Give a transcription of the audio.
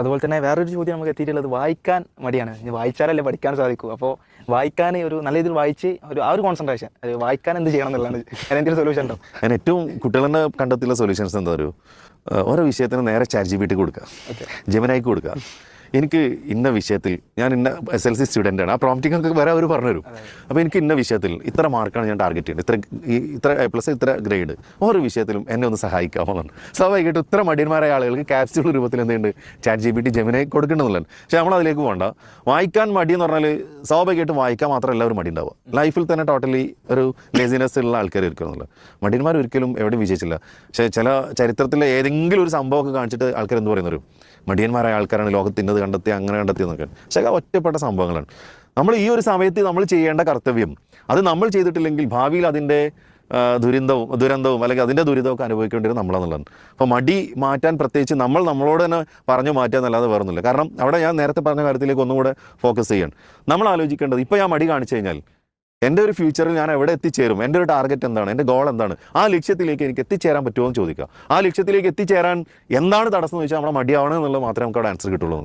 അതുപോലെ തന്നെ വേറൊരു ചോദ്യം നമുക്ക് എത്തിയിട്ടുള്ളത് വായിക്കാൻ മടിയാണ്. വായിച്ചാലല്ലേ പഠിക്കാൻ സാധിക്കൂ. അപ്പോൾ വായിക്കാൻ ഒരു നല്ല രീതിയിൽ വായിച്ച് ആ ഒരു കോൺസെൻട്രേഷൻ വായിക്കാൻ എന്ത് ചെയ്യണം എന്നുള്ളതാണ്. അതിനെന്തെങ്കിലും സൊല്യൂഷൻ ഉണ്ടോ? ഞാൻ ഏറ്റവും കുട്ടികളുടെ കണ്ടെത്തിയുള്ള സൊല്യൂഷൻസ് എന്താ ഓരോ വിഷയത്തിന് നേരെ ChatGPT കൊടുക്കുക, ജെമിനായിക്ക് കൊടുക്കുക. എനിക്ക് ഇന്ന വിഷയത്തിൽ ഞാൻ ഇന്ന SLC സ്റ്റുഡൻ്റാണ്, ആ പ്രോംപ്റ്റിംഗ് ഒക്കെ വരെ അവർ പറഞ്ഞുതരും. അപ്പോൾ എനിക്ക് ഇന്ന വിഷയത്തിൽ ഇത്ര മാർക്കാണ് ഞാൻ ടാർഗറ്റ് ചെയ്യുന്നത്, ഇത്ര A+, ഇത്ര ഗ്രേഡ്, ഓരോ വിഷയത്തിലും എന്നെ ഒന്ന് സഹായിക്കാമെന്നാണ്. സ്വാഭാവികമായിട്ടും ഇത്ര മടിയന്മാരായ ആളുകൾക്ക് ക്യാപ്സ്യൂൾ രൂപത്തിൽ എന്തുണ്ട് ChatGPT ജെമിനായി കൊടുക്കേണ്ടതുള്ളതാണ്. പക്ഷേ നമ്മൾ അതിലേക്ക് പോകണ്ട. വായിക്കാൻ മടി എന്ന് പറഞ്ഞാൽ സ്വാഭാവികമായിട്ടും വായിക്കാൻ മാത്രമല്ല ഒരു മടി ഉണ്ടാവുക. ലൈഫിൽ തന്നെ ടോട്ടലി ഒരു ലേസിനെസ് ഉള്ള ആൾക്കാർ ഇരിക്കും എന്നുള്ളത്. മടിയന്മാർ ഒരിക്കലും എവിടെയും വിജയിച്ചില്ല. പക്ഷേ ചില ചരിത്രത്തിലെ ഏതെങ്കിലും ഒരു സംഭവമൊക്കെ കാണിച്ചിട്ട് ആൾക്കാർ എന്ത് പറയുന്നവരും മടിയന്മാരായ ആൾക്കാരാണ് ലോകത്ത് ഇന്നത് കണ്ടെത്തി അങ്ങനെ കണ്ടെത്തി എന്നൊക്കെ. പക്ഷേ ഒറ്റപ്പെട്ട സംഭവങ്ങളാണ്. നമ്മൾ ഈ ഒരു സമയത്ത് നമ്മൾ ചെയ്യേണ്ട കർത്തവ്യം അത് നമ്മൾ ചെയ്തിട്ടില്ലെങ്കിൽ ഭാവിയിൽ അതിൻ്റെ ദുരന്തവും അല്ലെങ്കിൽ അതിൻ്റെ ദുരിതമൊക്കെ അനുഭവിക്കേണ്ടി വരും നമ്മളെന്നുള്ളതാണ്. അപ്പോൾ മടി മാറ്റാൻ പ്രത്യേകിച്ച് നമ്മളോട് തന്നെ പറഞ്ഞു മാറ്റുക എന്നല്ലാതെ വേറൊന്നുമില്ല. കാരണം അവിടെ ഞാൻ നേരത്തെ പറഞ്ഞ കാര്യത്തിലേക്ക് ഒന്നും കൂടെ ഫോക്കസ് ചെയ്യണം. നമ്മൾ ആലോചിക്കേണ്ടത് ഇപ്പോൾ ഞാൻ മടി കാണിച്ചു കഴിഞ്ഞാൽ എൻ്റെ ഒരു ഫ്യൂച്ചറിൽ ഞാൻ എവിടെ എത്തിച്ചേരും, എൻ്റെ ഒരു ടാർഗറ്റ് എന്താണ്, എൻ്റെ ഗോൾ എന്താണ്, ആ ലക്ഷ്യത്തിലേക്ക് എനിക്ക് എത്തിച്ചേരാൻ പറ്റുമോ എന്ന് ചോദിക്കുക. ആ ലക്ഷ്യത്തിലേക്ക് എത്തിച്ചേരാൻ എന്താണ് തടസ്സം എന്ന് ചോദിച്ചാൽ നമ്മുടെ മടിയാവണം എന്നുള്ളത് മാത്രമേ നമുക്ക് അവിടെ ആൻസർ കിട്ടുള്ളൂ.